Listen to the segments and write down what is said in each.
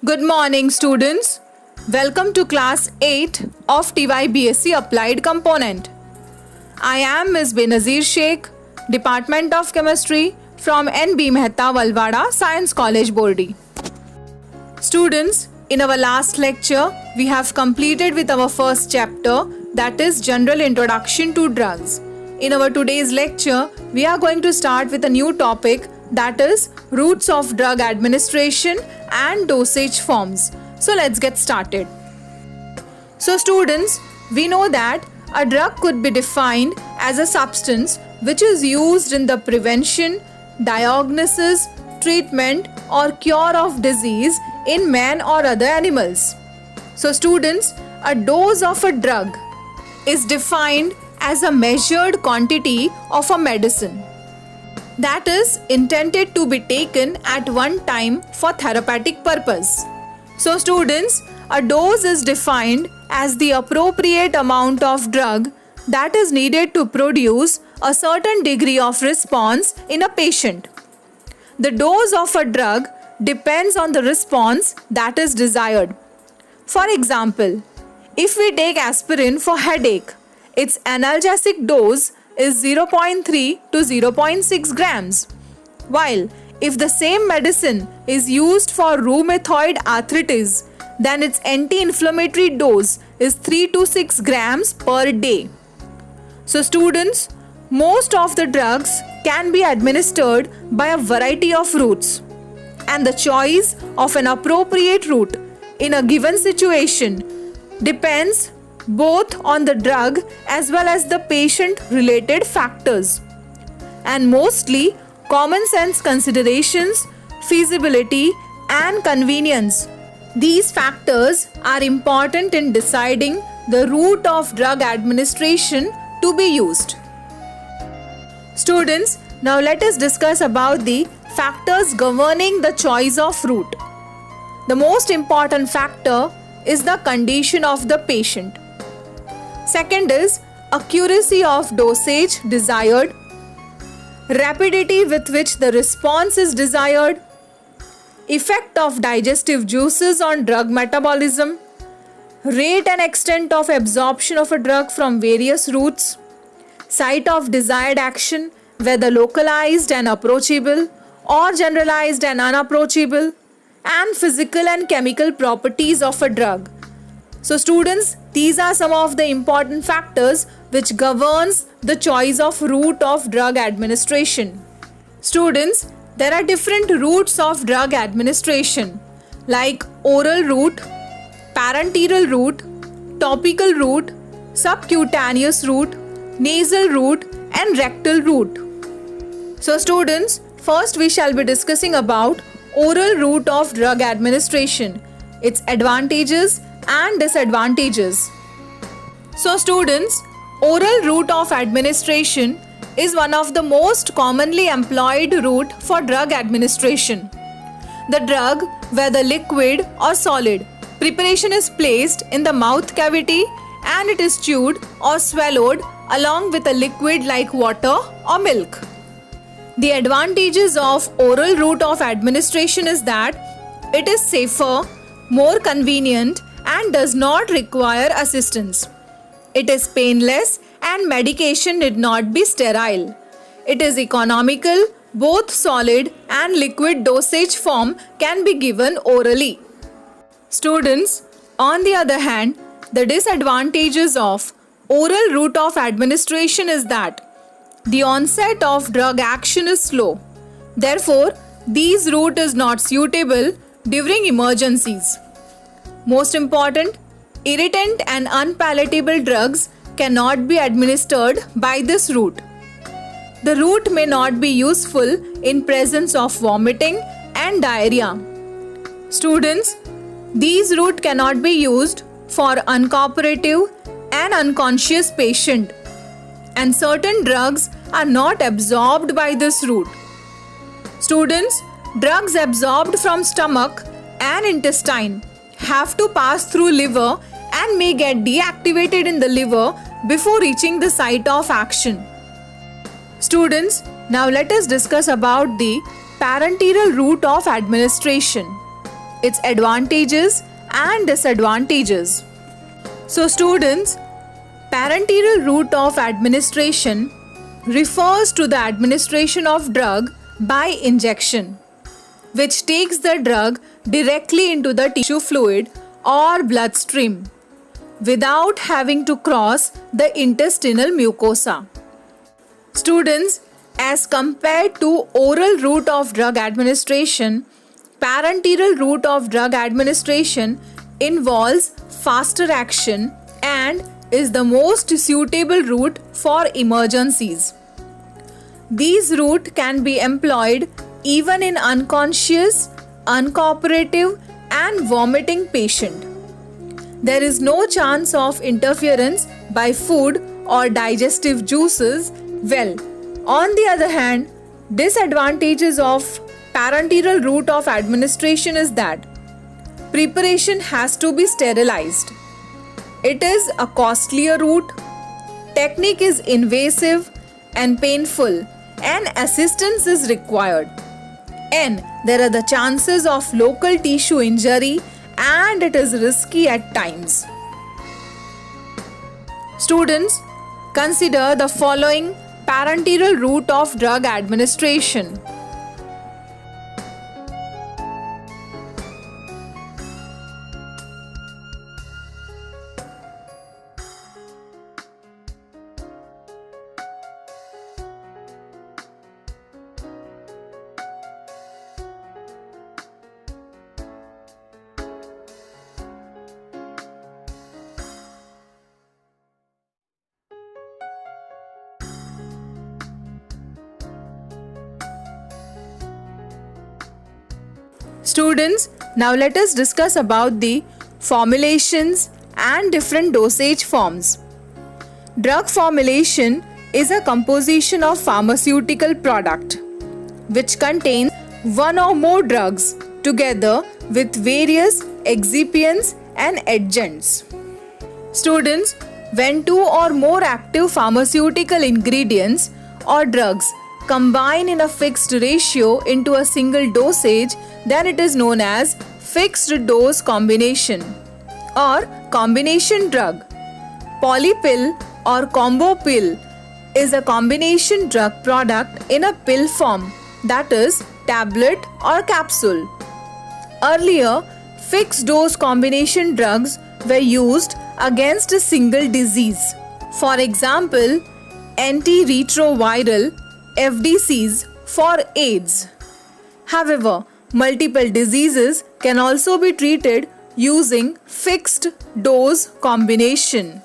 Good morning, students. Welcome to class 8 of TYBSc Applied Component. I am Ms. Benazir Sheikh, Department of Chemistry from NB Mehta Valwada Science College, Bordi. Students, in our last lecture, we have completed with our first chapter, that is General Introduction to Drugs. In our today's lecture, we are going to start with a new topic, that is routes of drug administration and dosage forms. So let's get started. So students, we know that a drug could be defined as a substance which is used in the prevention, diagnosis, treatment or cure of disease in man or other animals. So students, a dose of a drug is defined as a measured quantity of a medicine that is intended to be taken at one time for therapeutic purpose. So students, a dose is defined as the appropriate amount of drug that is needed to produce a certain degree of response in a patient. The dose of a drug depends on the response that is desired. For example, if we take aspirin for headache, its analgesic dose is 0.3 to 0.6 grams, while if the same medicine is used for rheumatoid arthritis, then its anti-inflammatory dose is 3 to 6 grams per day. So students, most of the drugs can be administered by a variety of routes, and the choice of an appropriate route in a given situation depends both on the drug as well as the patient related factors, and mostly common sense considerations, feasibility and convenience. These factors are important in deciding the route of drug administration to be used. Students, now let us discuss about the factors governing the choice of route. The most important factor is the condition of the patient. Second is accuracy of dosage desired, rapidity with which the response is desired, effect of digestive juices on drug metabolism, rate and extent of absorption of a drug from various routes, site of desired action, whether localized and approachable or generalized and unapproachable, and physical and chemical properties of a drug. So students, these are some of the important factors which governs the choice of route of drug administration. Students, there are different routes of drug administration like oral route, parenteral route, topical route, subcutaneous route, nasal route and rectal route. So students, first we shall be discussing about oral route of drug administration, its advantages and disadvantages. So students, oral route of administration is one of the most commonly employed route for drug administration. The drug, whether liquid or solid, preparation is placed in the mouth cavity and it is chewed or swallowed along with a liquid like water or milk. The advantages of oral route of administration is that it is safer, more convenient and does not require assistance. It is painless and medication need not be sterile. It is economical, both solid and liquid dosage form can be given orally. Students, on the other hand, the disadvantages of oral route of administration is that the onset of drug action is slow. Therefore, this route is not suitable during emergencies. Most important, irritant and unpalatable drugs cannot be administered by this route. The route may not be useful in presence of vomiting and diarrhea. Students, these route cannot be used for uncooperative and unconscious patient, and certain drugs are not absorbed by this route. Students, drugs absorbed from stomach and intestine have to pass through liver and may get deactivated in the liver before reaching the site of action. Students, now let us discuss about the parenteral route of administration. its advantages and disadvantages. So students, parenteral route of administration refers to the administration of drug by injection, which takes the drug directly into the tissue fluid or bloodstream without having to cross the intestinal mucosa. Students, as compared to oral route of drug administration, parenteral route of drug administration involves faster action and is the most suitable route for emergencies. These route can be employed even in unconscious, uncooperative and vomiting patient. There is no chance of interference by food or digestive juices. Well, on the other hand, disadvantages of parenteral route of administration is that preparation has to be sterilized. It is a costlier route, technique is invasive and painful, and assistance is required. And there are the chances of local tissue injury and it is risky at times. Students, consider the following parenteral route of drug administration. Students, now let us discuss about the formulations and different dosage forms. Drug formulation is a composition of pharmaceutical product which contains one or more drugs together with various excipients and adjuncts. Students, when two or more active pharmaceutical ingredients or drugs combine in a fixed ratio into a single dosage, then it is known as fixed dose combination or combination drug. Polypill or combo pill is a combination drug product in a pill form, that is tablet or capsule. Earlier, fixed dose combination drugs were used against a single disease. For example, antiretroviral FDCs for AIDS. However, multiple diseases can also be treated using fixed dose combination.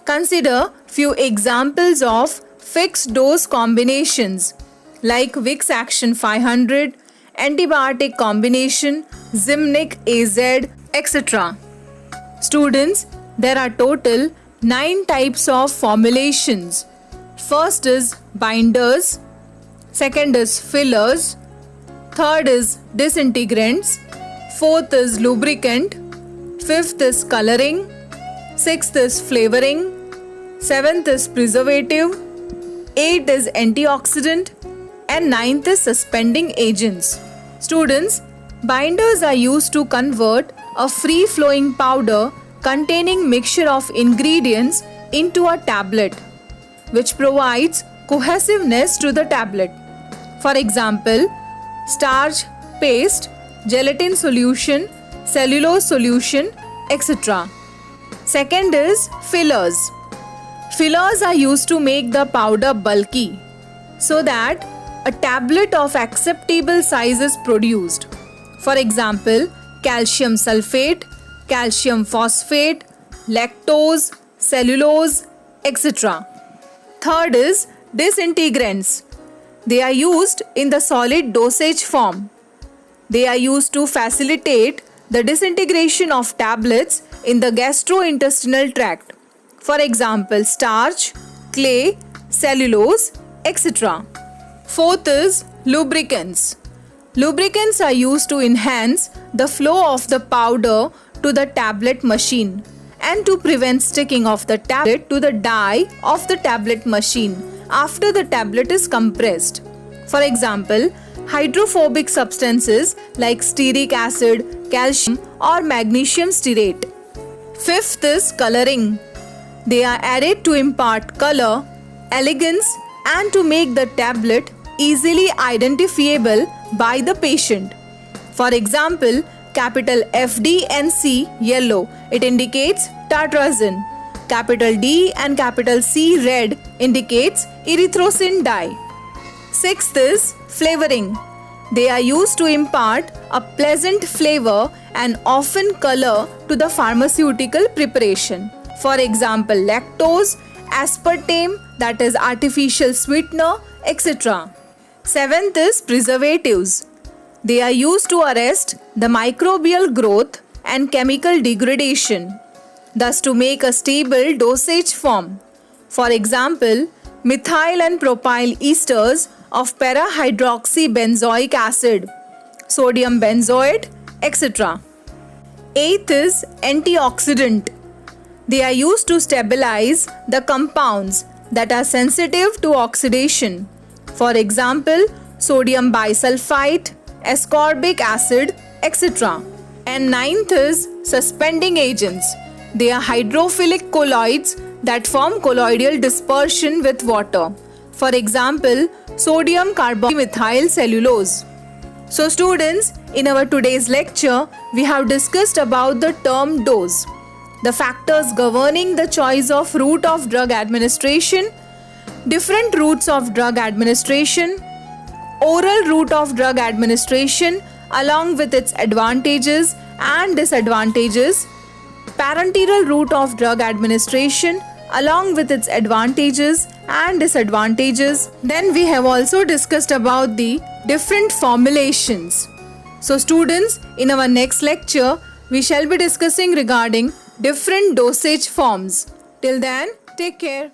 Consider few examples of fixed dose combinations like Vicks Action 500, antibiotic combination, Zimnic AZ, etc. Students, there are total 9 types of formulations. First is binders, second is fillers, third is disintegrants, fourth is lubricant, fifth is coloring, sixth is flavoring, seventh is preservative, eighth is antioxidant, and ninth is suspending agents. Students, binders are used to convert a free-flowing powder containing mixture of ingredients into a tablet, which provides cohesiveness to the tablet. For example, starch, paste, gelatin solution, cellulose solution, etc. Second is fillers. Fillers are used to make the powder bulky so that a tablet of acceptable size is produced. For example, calcium sulfate, calcium phosphate, lactose, cellulose, etc. Third is disintegrants. They are used in the solid dosage form. They are used to facilitate the disintegration of tablets in the gastrointestinal tract. For example, starch, clay, cellulose, etc. Fourth is lubricants. Lubricants are used to enhance the flow of the powder to the tablet machine and to prevent sticking of the tablet to the die of the tablet machine after the tablet is compressed. For example, hydrophobic substances like stearic acid, calcium or magnesium stearate. Fifth is coloring. They are added to impart color, elegance and to make the tablet easily identifiable by the patient. For example, capital FD and C yellow, it indicates tartrazine. Capital D and capital C red indicates erythrocin dye. Sixth is flavoring. They are used to impart a pleasant flavor and often color to the pharmaceutical preparation. For example, lactose, aspartame, that is artificial sweetener, etc. Seventh is preservatives. They are used to arrest the microbial growth and chemical degradation, thus to make a stable dosage form. For example, methyl and propyl esters of para-hydroxybenzoic acid, sodium benzoate, etc. Eighth is antioxidant. They are used to stabilize the compounds that are sensitive to oxidation. For example, sodium bisulfite, ascorbic acid, etc. And ninth is suspending agents. They are hydrophilic colloids that form colloidal dispersion with water. For example, sodium carbomethyl cellulose. So students, in our today's lecture, we have discussed about the term dose, the factors governing the choice of route of drug administration, different routes of drug administration, oral route of drug administration along with its advantages and disadvantages, parenteral route of drug administration along with its advantages and disadvantages. Then we have also discussed about the different formulations. So students, in our next lecture, we shall be discussing regarding different dosage forms. Till then, take care.